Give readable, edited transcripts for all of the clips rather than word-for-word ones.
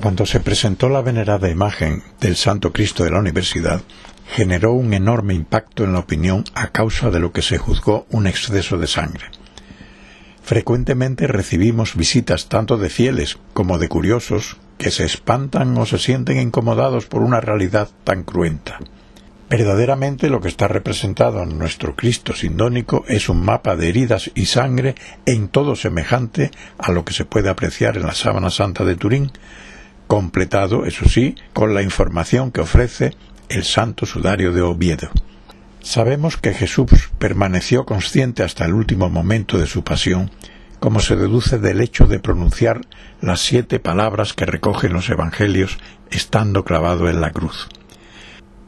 Cuando se presentó la venerada imagen del Santo Cristo de la Universidad, generó un enorme impacto en la opinión a causa de lo que se juzgó un exceso de sangre. Frecuentemente recibimos visitas tanto de fieles como de curiosos que se espantan o se sienten incomodados por una realidad tan cruenta. Verdaderamente lo que está representado en nuestro Cristo sindónico es un mapa de heridas y sangre en todo semejante a lo que se puede apreciar en la Sábana Santa de Turín, completado, eso sí, con la información que ofrece el Santo Sudario de Oviedo. Sabemos que Jesús permaneció consciente hasta el último momento de su pasión, como se deduce del hecho de pronunciar las 7 palabras que recogen los Evangelios estando clavado en la cruz.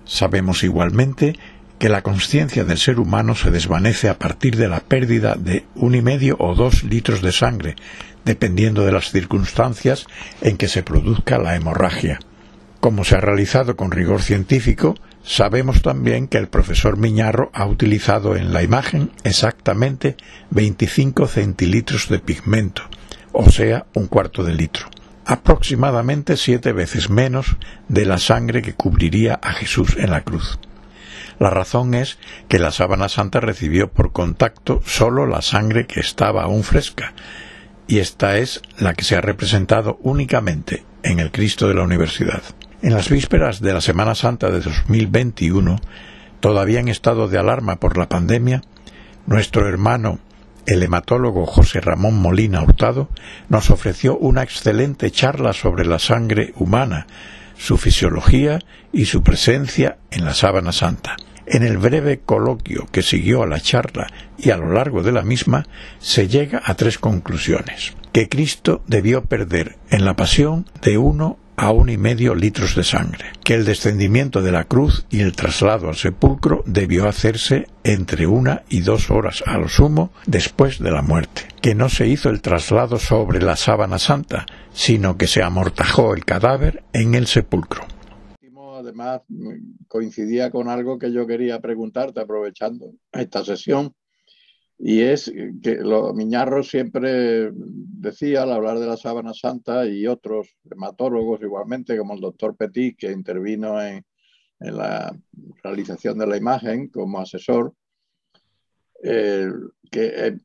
Sabemos igualmente que la conciencia del ser humano se desvanece a partir de la pérdida de 1,5 o 2 litros de sangre, dependiendo de las circunstancias en que se produzca la hemorragia. Como se ha realizado con rigor científico, sabemos también que el profesor Miñarro ha utilizado en la imagen exactamente 25 centilitros de pigmento, o sea, 1/4 de litro. Aproximadamente 7 veces menos de la sangre que cubriría a Jesús en la cruz. La razón es que la Sábana Santa recibió por contacto solo la sangre que estaba aún fresca, y esta es la que se ha representado únicamente en el Cristo de la Universidad. En las vísperas de la Semana Santa de 2021, todavía en estado de alarma por la pandemia, nuestro hermano el hematólogo José Ramón Molina Hurtado nos ofreció una excelente charla sobre la sangre humana, su fisiología y su presencia en la Sábana Santa. En el breve coloquio que siguió a la charla y a lo largo de la misma, se llega a 3 conclusiones. Que Cristo debió perder en la pasión de 1 a 1,5 litros de sangre, que el descendimiento de la cruz y el traslado al sepulcro debió hacerse entre 1 y 2 horas a lo sumo después de la muerte, que no se hizo el traslado sobre la Sábana Santa, sino que se amortajó el cadáver en el sepulcro. Además, coincidía con algo que yo quería preguntarte aprovechando esta sesión, y es que Miñarro siempre decía, al hablar de la Sábana Santa, y otros hematólogos igualmente, como el doctor Petit, que intervino en la realización de la imagen como asesor, que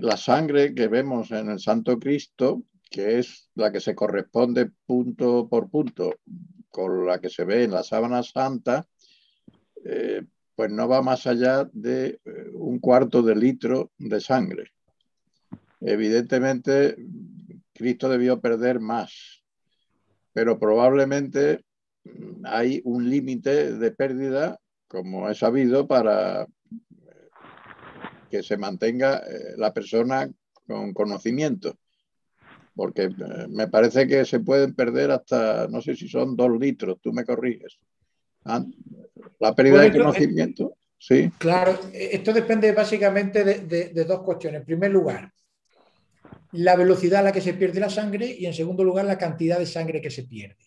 la sangre que vemos en el Santo Cristo, que es la que se corresponde punto por punto con la que se ve en la Sábana Santa, pues no va más allá de 1/4 de litro de sangre. Evidentemente, Cristo debió perder más, pero probablemente hay un límite de pérdida, como he sabido, para que se mantenga la persona con conocimiento. Porque me parece que se pueden perder hasta, no sé si son 2 litros, tú me corriges. La pérdida de conocimiento, sí. Claro, esto depende básicamente de 2 cuestiones. En primer lugar, la velocidad a la que se pierde la sangre, y en segundo lugar, la cantidad de sangre que se pierde.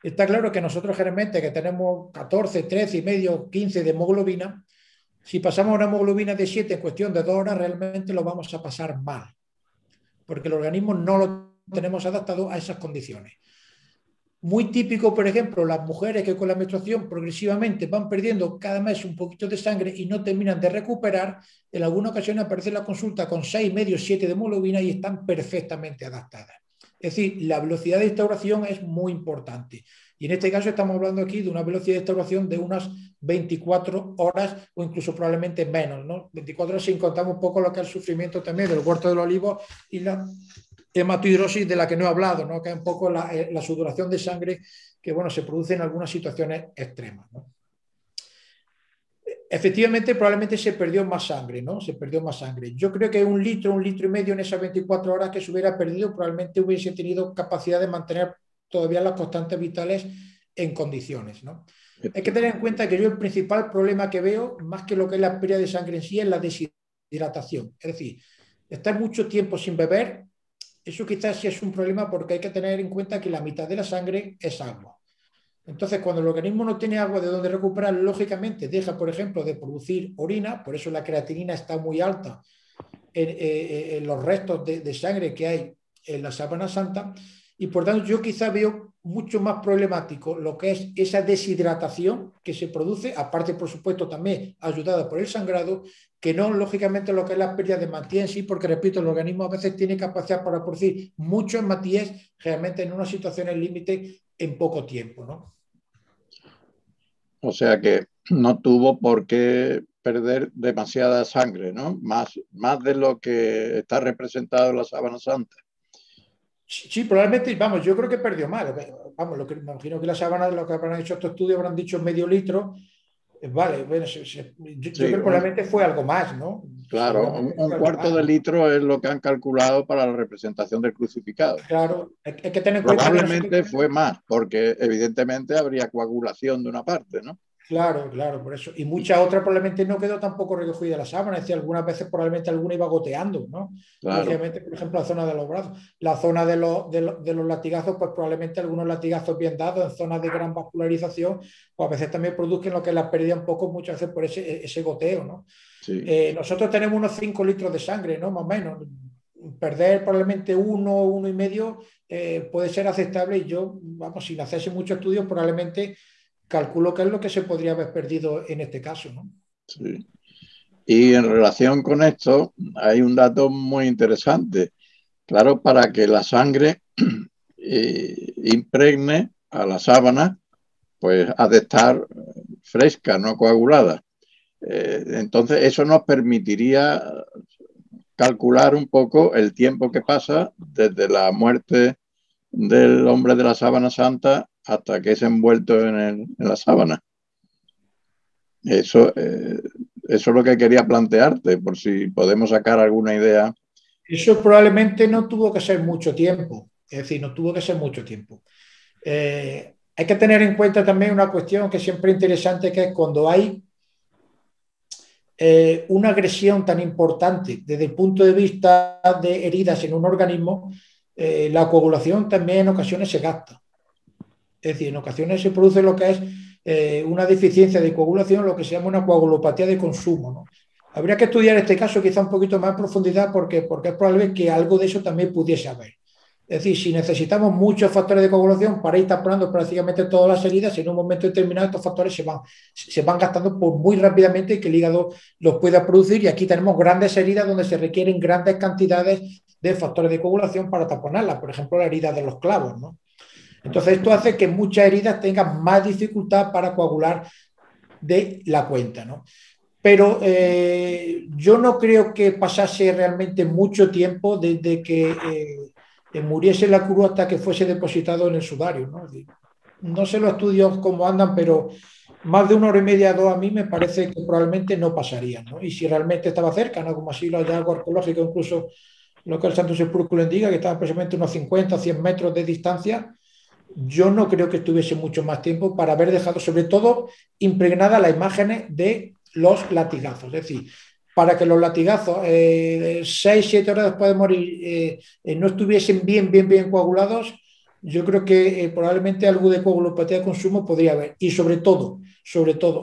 Está claro que nosotros generalmente, que tenemos 14, 13 y medio, 15 de hemoglobina, si pasamos a una hemoglobina de 7 en cuestión de 2 horas, realmente lo vamos a pasar mal, porque el organismo no lo tenemos adaptado a esas condiciones. Muy típico, por ejemplo, las mujeres que con la menstruación progresivamente van perdiendo cada mes un poquito de sangre y no terminan de recuperar, en alguna ocasión aparece la consulta con 6,5, 7 de hemoglobina y están perfectamente adaptadas. Es decir, la velocidad de instauración es muy importante. Y en este caso estamos hablando aquí de una velocidad de instauración de unas 24 horas o incluso probablemente menos, ¿no? 24 horas sin contar un poco lo que es el sufrimiento también del huerto de los olivos y la hematohidrosis de la que no he hablado, ¿no? Que es un poco la sudoración de sangre que, bueno, se produce en algunas situaciones extremas, ¿no? Efectivamente, probablemente se perdió más sangre, ¿no? Se perdió más sangre. Yo creo que 1 litro, 1,5 litros en esas 24 horas que se hubiera perdido, probablemente hubiese tenido capacidad de mantener todavía las constantes vitales en condiciones, ¿no? Hay que tener en cuenta que yo el principal problema que veo, más que lo que es la pérdida de sangre en sí, es la deshidratación. Es decir, estar mucho tiempo sin beber, eso quizás sí es un problema, porque hay que tener en cuenta que la mitad de la sangre es agua. Entonces, cuando el organismo no tiene agua de donde recuperar, lógicamente deja, por ejemplo, de producir orina, por eso la creatinina está muy alta en los restos de sangre que hay en la Sábana Santa, y por tanto yo quizá veo mucho más problemático lo que es esa deshidratación que se produce, aparte por supuesto también ayudada por el sangrado, que no lógicamente lo que es la pérdida de hematía en sí, porque repito, el organismo a veces tiene capacidad para producir mucho hematíes realmente en unas situaciones límite en poco tiempo, ¿no? O sea que no tuvo por qué perder demasiada sangre, ¿no? Más de lo que está representado en la sábana santa. Sí, probablemente, vamos, yo creo que perdió más. Vamos, lo que me imagino que la sábana, lo que habrán hecho estos estudios, habrán dicho medio litro. Vale, bueno, yo creo que probablemente fue algo más, ¿no? Claro, un cuarto de litro es lo que han calculado para la representación del crucificado. Claro, hay que tener en cuenta. Probablemente fue más, porque evidentemente habría coagulación de una parte, ¿no? Claro, por eso. Y muchas otras probablemente no quedó tampoco recogida de la sábana, es decir, algunas veces probablemente alguna iba goteando, ¿no? Claro. Lógicamente, por ejemplo, la zona de los brazos. La zona de los latigazos, pues probablemente algunos latigazos bien dados en zonas de gran vascularización, pues a veces también producen lo que es la pérdida un poco, muchas veces por ese goteo, ¿no? Sí. Nosotros tenemos unos 5 litros de sangre, ¿no? Más o menos. Perder probablemente 1,5 puede ser aceptable y yo, vamos, sin hacerse mucho estudio, probablemente calculo que es lo que se podría haber perdido en este caso, ¿no? Sí. Y en relación con esto, hay un dato muy interesante. Claro, para que la sangre impregne a la sábana, pues ha de estar fresca, no coagulada. Entonces, eso nos permitiría calcular un poco el tiempo que pasa desde la muerte del hombre de la sábana santa hasta que es envuelto en la sábana. Eso es lo que quería plantearte, por si podemos sacar alguna idea. Eso probablemente no tuvo que ser mucho tiempo, es decir, no tuvo que ser mucho tiempo. Hay que tener en cuenta también una cuestión que siempre es interesante, que es cuando hay una agresión tan importante desde el punto de vista de heridas en un organismo, la coagulación también en ocasiones se gasta. Es decir, en ocasiones se produce lo que es una deficiencia de coagulación, lo que se llama una coagulopatía de consumo, ¿no? Habría que estudiar este caso quizá un poquito más en profundidad porque es probable que algo de eso también pudiese haber. Es decir, si necesitamos muchos factores de coagulación para ir tapando prácticamente todas las heridas, en un momento determinado estos factores se van gastando muy rápidamente y que el hígado los pueda producir. Y aquí tenemos grandes heridas donde se requieren grandes cantidades de factores de coagulación para taponarlas. Por ejemplo, la herida de los clavos, ¿no? Entonces, esto hace que muchas heridas tengan más dificultad para coagular de la cuenta, ¿no? Pero yo no creo que pasase realmente mucho tiempo desde que muriese la cruz hasta que fuese depositado en el sudario, ¿no? No sé los estudios cómo andan, pero más de 1 hora y media, 2 a mí me parece que probablemente no pasaría, ¿no? Y si realmente estaba cerca, ¿no? Como así lo hallazgos arqueológicos, incluso lo que el Santo Sepulcro indica, que estaba aproximadamente unos 50 o 100 metros de distancia, yo no creo que tuviese mucho más tiempo para haber dejado, sobre todo, impregnadas las imágenes de los latigazos. Es decir, para que los latigazos 6-7 horas después de morir no estuviesen bien coagulados, yo creo que probablemente algo de coagulopatía de consumo podría haber. Y sobre todo,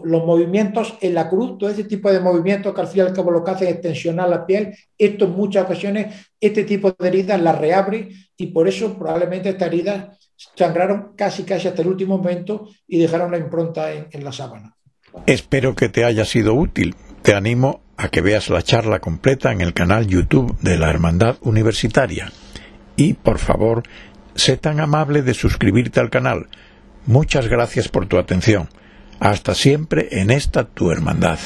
los movimientos en la cruz, todo ese tipo de movimientos que al fin y al cabo lo que hacen es tensionar la piel, esto en muchas ocasiones, este tipo de heridas las reabre y por eso probablemente estas heridas sangraron casi hasta el último momento y dejaron la impronta en la sábana. Espero que te haya sido útil. Te animo a que veas la charla completa en el canal YouTube de la Hermandad Universitaria. Y, por favor, sé tan amable de suscribirte al canal. Muchas gracias por tu atención. Hasta siempre en esta tu hermandad.